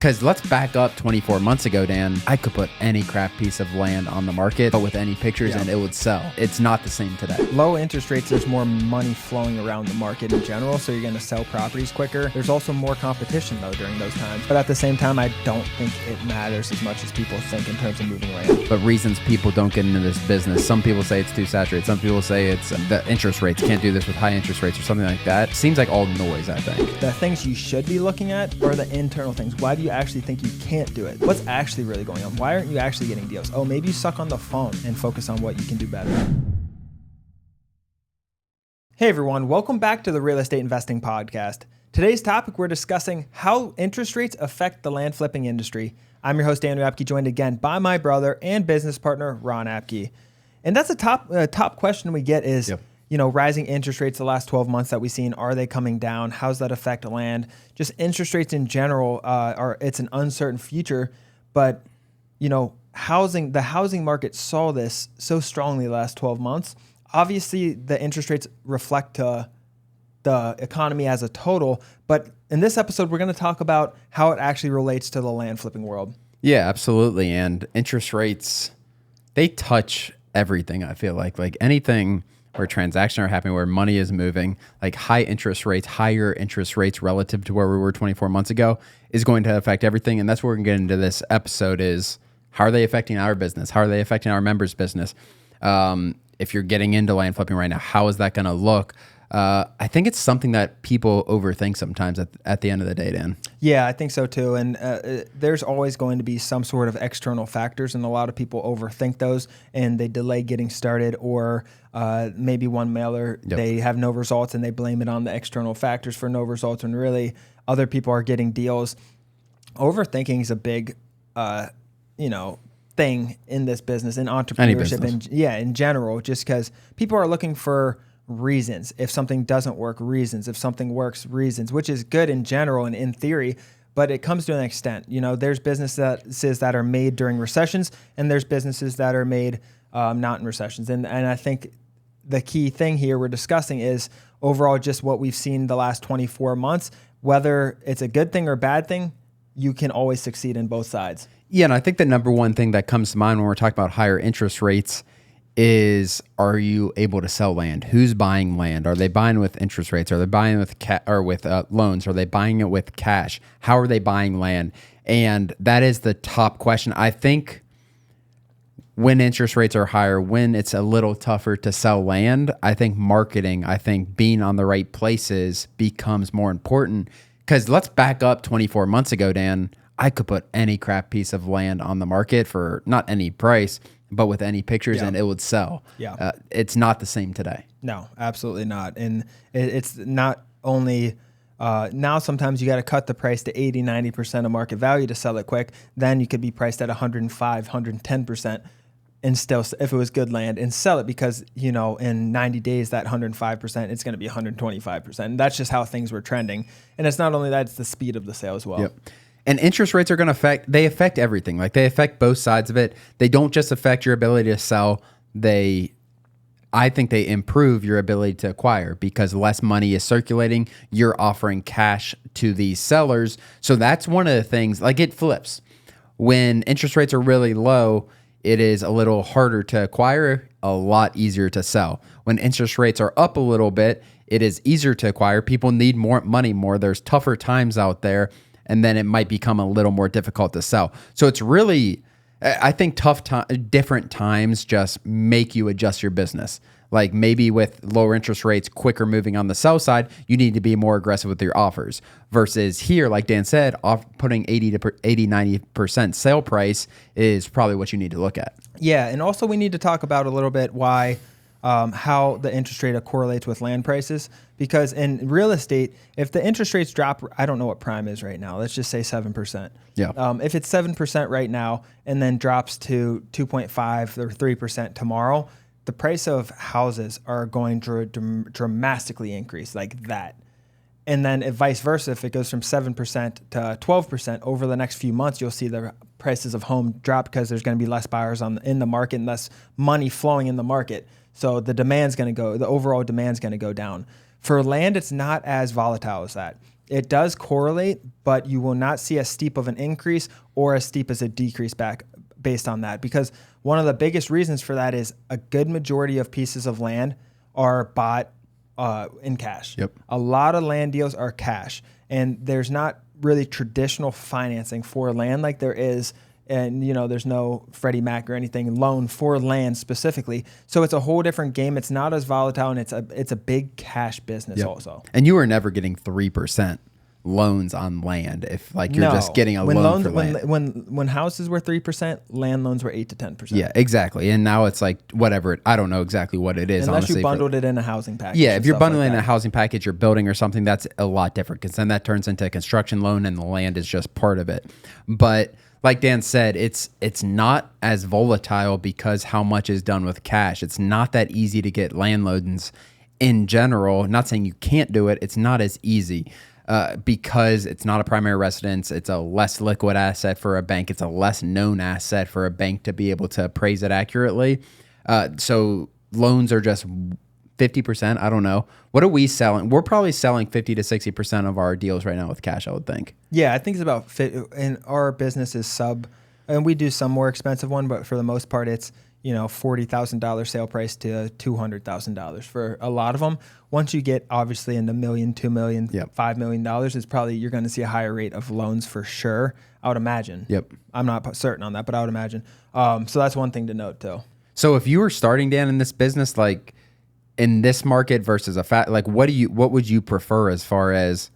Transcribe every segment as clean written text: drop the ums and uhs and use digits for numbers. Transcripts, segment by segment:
Because let's back up 24 months ago, Dan. I could put any crap piece of land on the market, but with any pictures, and it would sell. It's not the same today. Low interest rates, there's more money flowing around the market in general, so you're going to sell properties quicker. There's also more competition, though, during those times. But at the same time, I don't think it matters as much as people think in terms of moving land. But reasons people don't get into this business, some people say it's too saturated. Some people say it's the interest rates. Can't do this with high interest rates or something like that. Seems like all noise, I think. The things you should be looking at are the internal things. Why do you actually think you can't do it? What's actually really going on? Why aren't you actually getting deals? Oh, maybe you suck on the phone and focus on what you can do better. Hey everyone, welcome back to the Real Estate Investing Podcast. Today's topic, we're discussing how interest rates affect the land flipping industry. I'm your host, Andrew Apke, joined again by my brother and business partner, Ron Apke. And that's a top question we get is, rising interest rates the last 12 months that we've seen, are they coming down? How's that affect land? Just interest rates in general, it's an uncertain future, but the housing market saw this so strongly the last 12 months. Obviously, the interest rates reflect the economy as a total, but in this episode, we're going to talk about how it actually relates to the land flipping world. Yeah, absolutely. And interest rates, they touch everything, I feel like anything where transactions are happening, where money is moving, like higher interest rates relative to where we were 24 months ago is going to affect everything. And that's what we're going to get into this episode is, how are they affecting our business? How are they affecting our members' business? If you're getting into land flipping right now, how is that going to look? I think it's something that people overthink sometimes at the end of the day, Dan. Yeah, I think so too. And there's always going to be some sort of external factors, and a lot of people overthink those and they delay getting started, or maybe one mailer, they have no results and they blame it on the external factors for no results, when really other people are getting deals. Overthinking is a big, thing in this business, in entrepreneurship, and in general, just because people are looking for reasons. If something doesn't work, reasons. If something works, reasons, which is good in general and in theory, but it comes to an extent. There's businesses that are made during recessions, and there's businesses that are made not in recessions. And I think the key thing here we're discussing is overall just what we've seen the last 24 months, whether it's a good thing or bad thing, you can always succeed in both sides. Yeah, and I think the number one thing that comes to mind when we're talking about higher interest rates is, are you able to sell land? Who's buying land? Are they buying with interest rates? Are they buying with loans? Are they buying it with cash? How are they buying land? And that is the top question. I think when interest rates are higher, when it's a little tougher to sell land, I think marketing, being on the right places becomes more important. Because let's back up 24 months ago, Dan. I could put any crap piece of land on the market for not any price, but with any pictures, and it would sell. Yeah, it's not the same today. No, absolutely not. And it's not only now sometimes you got to cut the price to 80, 90% of market value to sell it quick. Then you could be priced at 105, 110%. And still, if it was good land, and sell it, because, in 90 days, that 105%, it's going to be 125%. And that's just how things were trending. And it's not only that, it's the speed of the sale as well. Yep. And interest rates are going to affect everything. Like, they affect both sides of it. They don't just affect your ability to sell. I think they improve your ability to acquire, because less money is circulating. You're offering cash to these sellers. So that's one of the things, like, it flips. When interest rates are really low, it is a little harder to acquire, a lot easier to sell. When interest rates are up a little bit, it is easier to acquire. People need more money more. There's tougher times out there, and then it might become a little more difficult to sell. So it's really, I think different times just make you adjust your business. Like, maybe with lower interest rates, quicker moving on the sell side, you need to be more aggressive with your offers. Versus here, like Dan said, putting 90% sale price is probably what you need to look at. Yeah, and also we need to talk about a little bit why, how the interest rate correlates with land prices. Because in real estate, if the interest rates drop, I don't know what prime is right now. Let's just say 7%. Yeah. If it's 7% right now and then drops to 2.5 or 3% tomorrow, the price of houses are going to dramatically increase like that. And then if vice versa, if it goes from 7% to 12% over the next few months, you'll see the prices of home drop, because there's going to be less buyers in the market and less money flowing in the market. So the overall demand's going to go down. For land, it's not as volatile as that. it does correlate, but you will not see as steep of an increase or as steep as a decrease back based on that. Because one of the biggest reasons for that is a good majority of pieces of land are bought in cash. Yep. A lot of land deals are cash, and there's not really traditional financing for land like there is. And, there's no Freddie Mac or anything loan for land specifically. So it's a whole different game. It's not as volatile, and it's a big cash business also. And you were never getting 3% loans on land if you're just getting a loan for land. When houses were 3%, land loans were 8 to 10%. Yeah, exactly. And now it's whatever. I don't know exactly what it is. Unless honestly, you bundled it in a housing package. Yeah, if you're bundling a housing package or building or something, that's a lot different because then that turns into a construction loan and the land is just part of it. But like Dan said, it's not as volatile because how much is done with cash. It's not that easy to get land loans in general. Not saying you can't do it. It's not as easy because it's not a primary residence. It's a less liquid asset for a bank. It's a less known asset for a bank to be able to appraise it accurately. So loans are just 50%. I don't know. What are we selling? We're probably selling 50 to 60% of our deals right now with cash, I would think. Yeah, I think it's about, and our business is and we do some more expensive one, but for the most part, it's, $40,000 sale price to $200,000 for a lot of them. Once you get obviously in the $1 million, $2 million, $5 million, it's probably, you're going to see a higher rate of loans for sure. I would imagine. Yep. I'm not certain on that, but I would imagine. So that's one thing to note too. So if you were starting, Dan, in this business, in this market versus what would you prefer as far as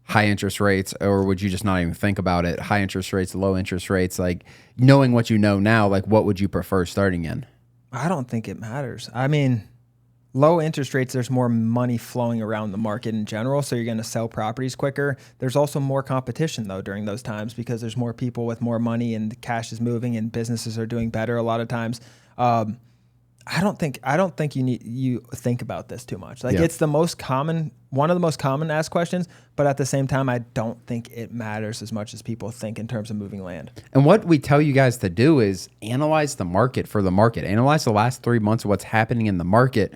high interest rates, or would you just not even think about it? High interest rates, low interest rates, knowing what you know now, what would you prefer starting in? I don't think it matters. I mean, low interest rates, there's more money flowing around the market in general, so you're going to sell properties quicker. There's also more competition though during those times because there's more people with more money and the cash is moving and businesses are doing better a lot of times. I don't think you think about this too much. It's the most common, one of the most common asked questions, but at the same time, I don't think it matters as much as people think in terms of moving land. And what we tell you guys to do is analyze the market for the market. Analyze the last 3 months of what's happening in the market,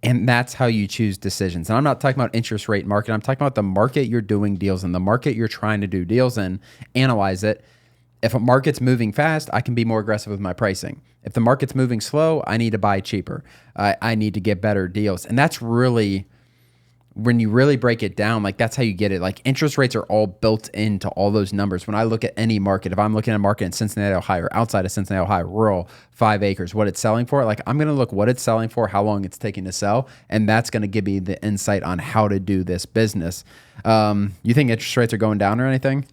and that's how you choose decisions. And I'm not talking about interest rate market. I'm talking about the market you're doing deals in, the market you're trying to do deals in. Analyze it. If a market's moving fast, I can be more aggressive with my pricing. If the market's moving slow, I need to buy cheaper. I need to get better deals. And that's really, when you really break it down, that's how you get it. Interest rates are all built into all those numbers. When I look at any market, if I'm looking at a market in Cincinnati, Ohio, or outside of Cincinnati, Ohio, rural, 5 acres, what it's selling for, I'm going to look what it's selling for, how long it's taking to sell, and that's going to give me the insight on how to do this business. You think interest rates are going down or anything?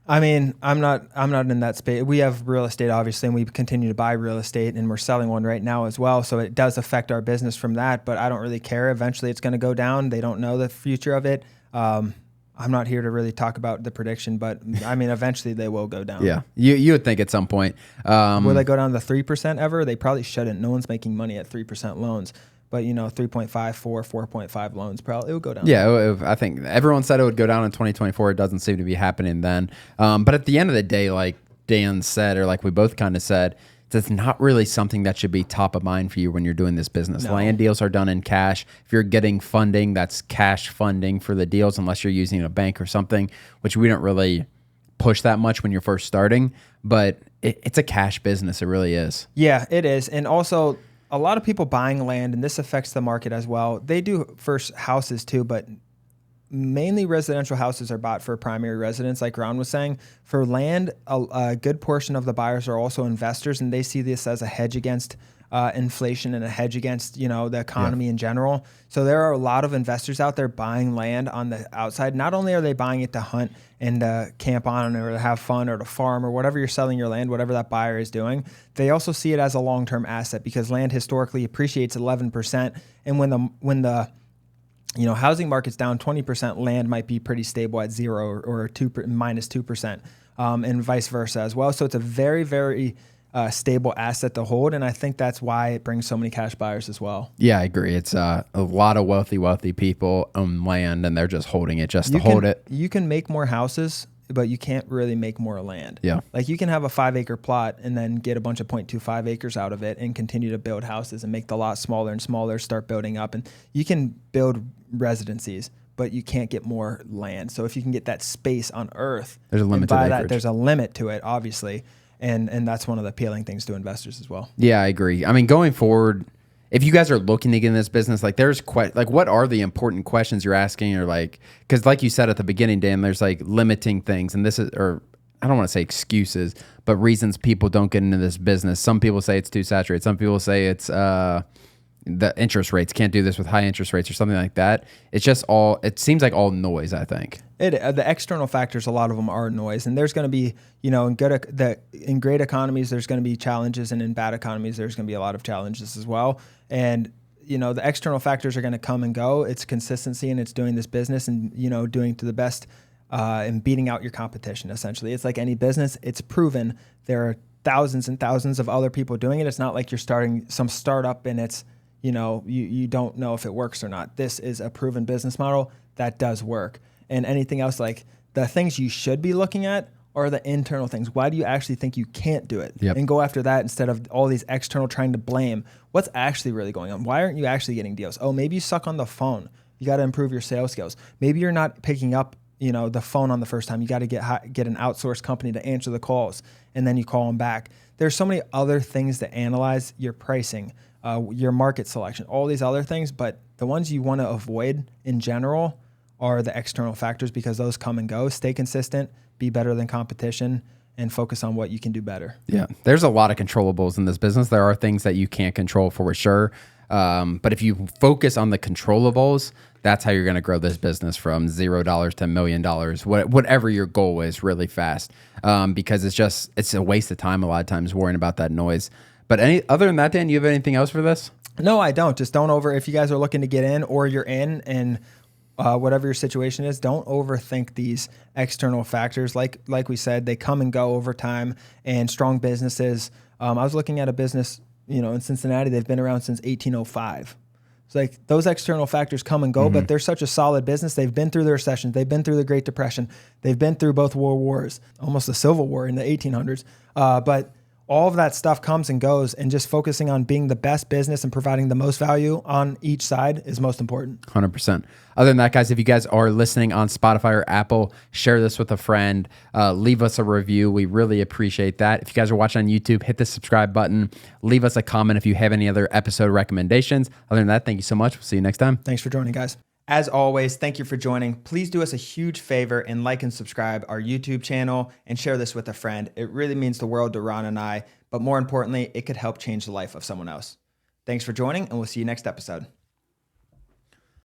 I mean, I'm not in that space. We have real estate, obviously, and we continue to buy real estate, and we're selling one right now as well. So it does affect our business from that, but I don't really care. Eventually, it's going to go down. They don't know the future of it. I'm not here to really talk about the prediction, but I mean, eventually they will go down. Yeah, you would think at some point. Will they go down to 3% ever? They probably shouldn't. No one's making money at 3% loans. But 3.5, 4.5 loans, probably it would go down. Yeah, I think everyone said it would go down in 2024. It doesn't seem to be happening then. But at the end of the day, like Dan said, or like we both kind of said, it's not really something that should be top of mind for you when you're doing this business. No. Land deals are done in cash. If you're getting funding, that's cash funding for the deals, unless you're using a bank or something, which we don't really push that much when you're first starting. But it's a cash business. It really is. Yeah, it is. And also, a lot of people buying land, and this affects the market as well. They do first houses too, but mainly residential houses are bought for primary residence, like Ron was saying. For land, a good portion of the buyers are also investors, and they see this as a hedge against inflation and a hedge against, the economy in general. So there are a lot of investors out there buying land on the outside. Not only are they buying it to hunt and camp on or to have fun or to farm or whatever you're selling your land, whatever that buyer is doing, they also see it as a long-term asset because land historically appreciates 11%. And when the housing market's down 20%, land might be pretty stable at 0 or minus 2%, and vice versa as well. So it's a very, very stable asset to hold, and I think that's why it brings so many cash buyers as well. Yeah, I agree. It's a lot of wealthy people own land, and they're just holding it to hold it. You can make more houses, but you can't really make more land. Yeah. Like you can have a 5-acre plot and then get a bunch of 0.25 acres out of it and continue to build houses and make the lot smaller and smaller, start building up, and you can build residencies, but you can't get more land. So if you can get that space on Earth, there's a limit to the acreage. There's a limit to it, obviously. And that's one of the appealing things to investors as well. Yeah, I agree. I mean, going forward, if you guys are looking to get in this business, like there's what are the important questions you're asking, or like, because like you said at the beginning, Dan, there's like limiting things, and this is, or I don't want to say excuses, but reasons people don't get into this business. Some people say it's too saturated. Some people say it's the interest rates, can't do this with high interest rates or something like that. It's just all, it seems like all noise, I think. The external factors, a lot of them are noise, and there's going to be, in great economies, there's going to be challenges, and in bad economies, there's going to be a lot of challenges as well. And, the external factors are going to come and go. It's consistency, and it's doing this business and, doing to the best and beating out your competition, essentially. It's like any business. It's proven. There are thousands and thousands of other people doing it. It's not like you're starting some startup and it's, you don't know if it works or not. This is a proven business model that does work. And anything else, like the things you should be looking at are the internal things. Why do you actually think you can't do it? Yep. And go after that instead of all these external trying to blame. What's actually really going on? Why aren't you actually getting deals? Oh, maybe you suck on the phone. You got to improve your sales skills. Maybe you're not picking up, the phone on the first time. You got to get an outsourced company to answer the calls, and then you call them back. There's so many other things to analyze: your pricing, your market selection, all these other things. But the ones you want to avoid in general are the external factors, because those come and go. Stay consistent, be better than competition, and focus on what you can do better. Yeah, there's a lot of controllables in this business. There are things that you can't control for sure. But if you focus on the controllables, that's how you're going to grow this business from $0 to $1 million, whatever your goal is, really fast. Because it's a waste of time a lot of times worrying about that noise. But other than that, Dan, you have anything else for this? No, I don't. Just if you guys are looking to get in, or you're in, and whatever your situation is, don't overthink these external factors. Like we said, they come and go over time. And strong businesses, I was looking at a business, in Cincinnati. They've been around since 1805. It's like those external factors come and go, but they're such a solid business. They've been through the recession. They've been through the Great Depression. They've been through both world wars, almost a civil war in the 1800s. But all of that stuff comes and goes, and just focusing on being the best business and providing the most value on each side is most important. 100%. Other than that, guys, if you guys are listening on Spotify or Apple, share this with a friend. Leave us a review. We really appreciate that. If you guys are watching on YouTube, hit the subscribe button. Leave us a comment if you have any other episode recommendations. Other than that, thank you so much. We'll see you next time. Thanks for joining, guys. As always, thank you for joining. Please do us a huge favor and like and subscribe our YouTube channel, and share this with a friend. It really means the world to Ron and I, but more importantly, it could help change the life of someone else. Thanks for joining, and we'll see you next episode.